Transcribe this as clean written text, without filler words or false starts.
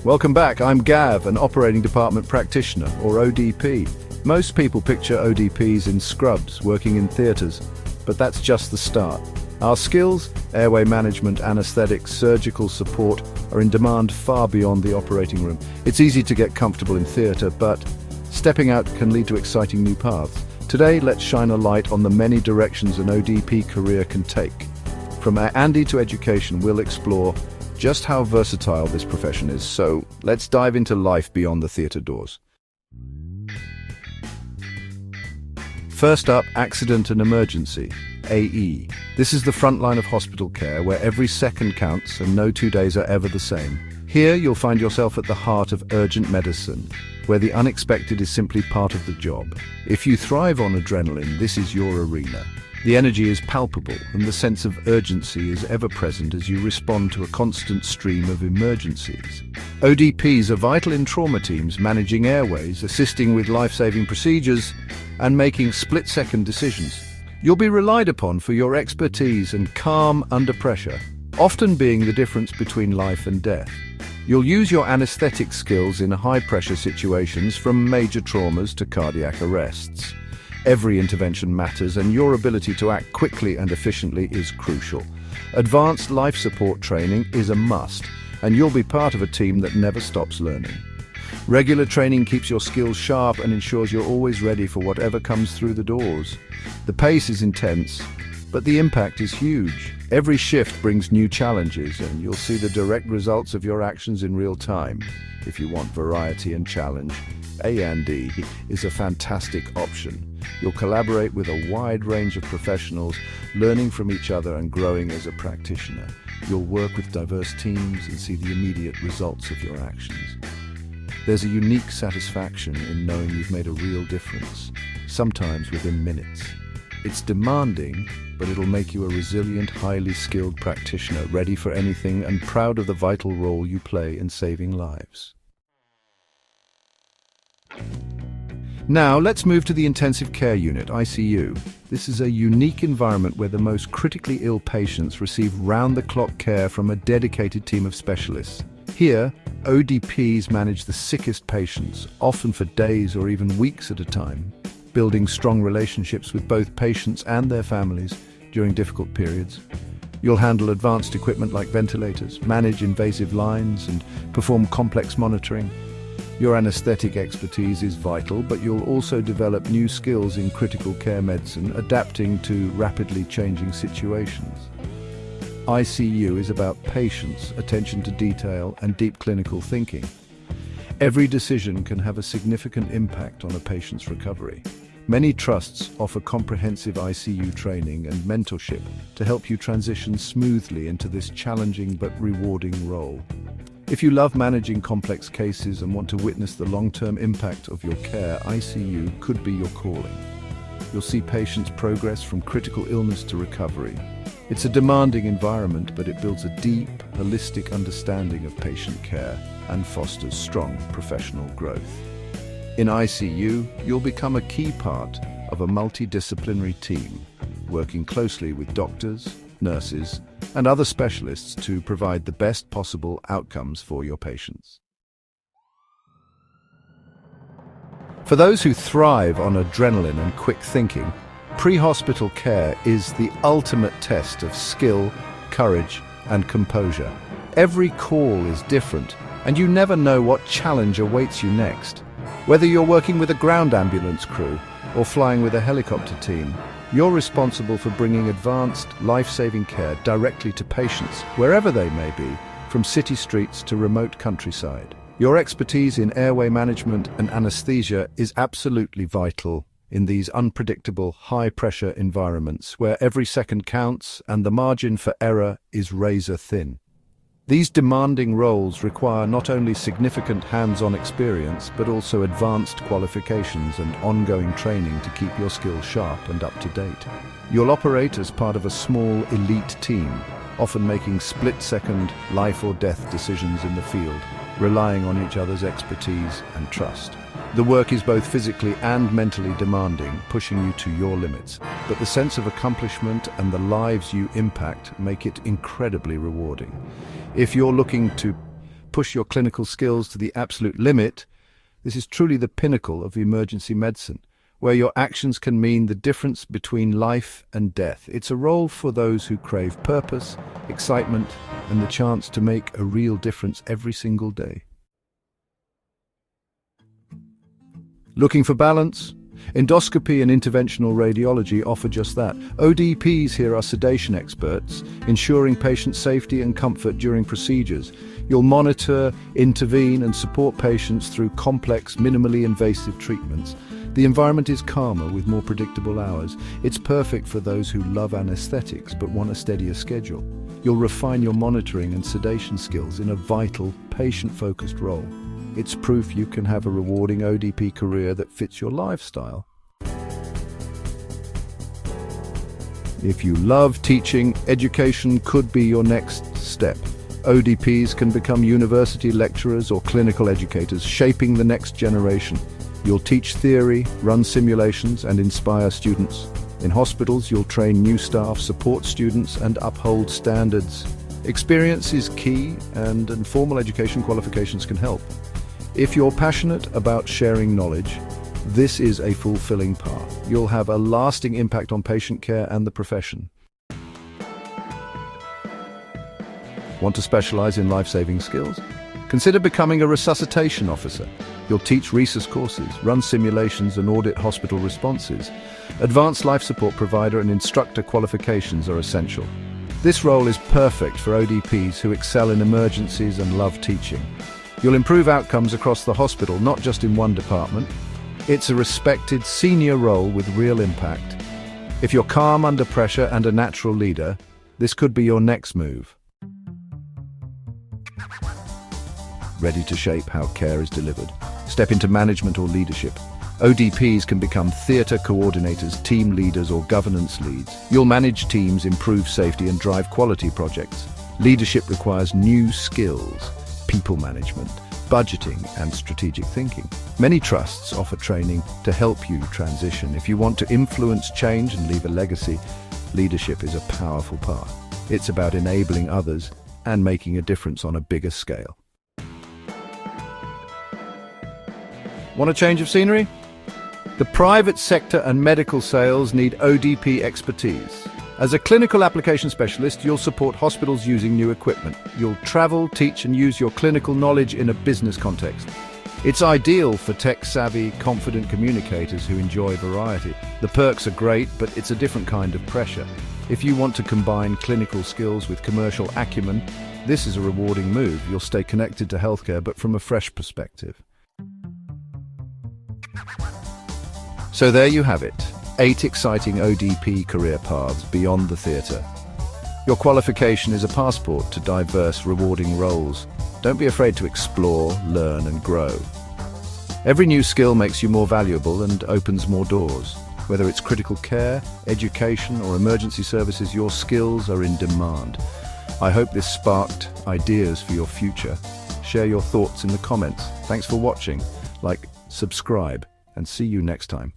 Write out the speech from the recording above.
Welcome back. I'm Gav, an operating department practitioner, or ODP. Most people picture ODPs in scrubs, working in theatres, but that's just the start. Our skills, airway management, anesthetics, surgical support, are in demand far beyond the operating room. It's easy to get comfortable in theatre, but stepping out can lead to exciting new paths. Today, let's shine a light on the many directions an ODP career can take. From Andy to education, we'll explore just how versatile this profession is. So let's dive into life beyond the theatre doors. First up, accident and emergency, AE. This is the front line of hospital care where every second counts and no 2 days are ever the same. Here you'll find yourself at the heart of urgent medicine, where the unexpected is simply part of the job. If you thrive on adrenaline, this is your arena. The energy is palpable and the sense of urgency is ever present as you respond to a constant stream of emergencies. ODPs are vital in trauma teams, managing airways, assisting with life-saving procedures, and making split-second decisions. You'll be relied upon for your expertise and calm under pressure, often being the difference between life and death. You'll use your anesthetic skills in high-pressure situations, from major traumas to cardiac arrests. Every intervention matters, and your ability to act quickly and efficiently is crucial. Advanced life support training is a must, and you'll be part of a team that never stops learning. Regular training keeps your skills sharp and ensures you're always ready for whatever comes through the doors. The pace is intense, but the impact is huge. Every shift brings new challenges, and you'll see the direct results of your actions in real time. If you want variety and challenge, A&D is a fantastic option. You'll collaborate with a wide range of professionals, learning from each other and growing as a practitioner. You'll work with diverse teams and see the immediate results of your actions. There's a unique satisfaction in knowing you've made a real difference, sometimes within minutes. It's demanding, but it'll make you a resilient, highly skilled practitioner, ready for anything and proud of the vital role you play in saving lives. Now, let's move to the intensive care unit, ICU. This is a unique environment where the most critically ill patients receive round-the-clock care from a dedicated team of specialists. Here, ODPs manage the sickest patients, often for days or even weeks at a time, building strong relationships with both patients and their families during difficult periods. You'll handle advanced equipment like ventilators, manage invasive lines, and perform complex monitoring. Your anesthetic expertise is vital, but you'll also develop new skills in critical care medicine, adapting to rapidly changing situations. ICU is about patience, attention to detail, and deep clinical thinking. Every decision can have a significant impact on a patient's recovery. Many trusts offer comprehensive ICU training and mentorship to help you transition smoothly into this challenging but rewarding role. If you love managing complex cases and want to witness the long-term impact of your care, ICU could be your calling. You'll see patients progress from critical illness to recovery. It's a demanding environment, but it builds a deep, holistic understanding of patient care and fosters strong professional growth. In ICU, you'll become a key part of a multidisciplinary team, working closely with doctors, nurses, and other specialists to provide the best possible outcomes for your patients. For those who thrive on adrenaline and quick thinking, pre-hospital care is the ultimate test of skill, courage, and composure. Every call is different, and you never know what challenge awaits you next. Whether you're working with a ground ambulance crew or flying with a helicopter team, you're responsible for bringing advanced, life-saving care directly to patients, wherever they may be, from city streets to remote countryside. Your expertise in airway management and anesthesia is absolutely vital in these unpredictable, high-pressure environments where every second counts and the margin for error is razor-thin. These demanding roles require not only significant hands-on experience, but also advanced qualifications and ongoing training to keep your skills sharp and up to date. You'll operate as part of a small, elite team, often making split-second, life-or-death decisions in the field, relying on each other's expertise and trust. The work is both physically and mentally demanding, pushing you to your limits, but the sense of accomplishment and the lives you impact make it incredibly rewarding. If you're looking to push your clinical skills to the absolute limit, this is truly the pinnacle of emergency medicine, where your actions can mean the difference between life and death. It's a role for those who crave purpose, excitement, and the chance to make a real difference every single day. Looking for balance? Endoscopy and interventional radiology offer just that. ODPs here are sedation experts, ensuring patient safety and comfort during procedures. You'll monitor, intervene, and support patients through complex, minimally invasive treatments. The environment is calmer with more predictable hours. It's perfect for those who love anesthetics but want a steadier schedule. You'll refine your monitoring and sedation skills in a vital, patient-focused role. It's proof you can have a rewarding ODP career that fits your lifestyle. If you love teaching, education could be your next step. ODPs can become university lecturers or clinical educators, shaping the next generation. You'll teach theory, run simulations, and inspire students. In hospitals, you'll train new staff, support students, and uphold standards. Experience is key, and informal education qualifications can help. If you're passionate about sharing knowledge, this is a fulfilling path. You'll have a lasting impact on patient care and the profession. Want to specialize in life-saving skills? Consider becoming a resuscitation officer. You'll teach resus courses, run simulations, and audit hospital responses. Advanced life support provider and instructor qualifications are essential. This role is perfect for ODPs who excel in emergencies and love teaching. You'll improve outcomes across the hospital, not just in one department. It's a respected senior role with real impact. If you're calm under pressure and a natural leader, this could be your next move. Ready to shape how care is delivered? Step into management or leadership. ODPs can become theatre coordinators, team leaders, or governance leads. You'll manage teams, improve safety, and drive quality projects. Leadership requires new skills: people management, budgeting, and strategic thinking. Many trusts offer training to help you transition. If you want to influence change and leave a legacy, leadership is a powerful path. It's about enabling others and making a difference on a bigger scale. Want a change of scenery? The private sector and medical sales need ODP expertise. As a clinical application specialist, you'll support hospitals using new equipment. You'll travel, teach, and use your clinical knowledge in a business context. It's ideal for tech-savvy, confident communicators who enjoy variety. The perks are great, but it's a different kind of pressure. If you want to combine clinical skills with commercial acumen, this is a rewarding move. You'll stay connected to healthcare, but from a fresh perspective. So there you have it, 8 exciting ODP career paths beyond the theatre. Your qualification is a passport to diverse, rewarding roles. Don't be afraid to explore, learn, and grow. Every new skill makes you more valuable and opens more doors. Whether it's critical care, education, or emergency services, your skills are in demand. I hope this sparked ideas for your future. Share your thoughts in the comments. Thanks for watching. Like, subscribe, and see you next time.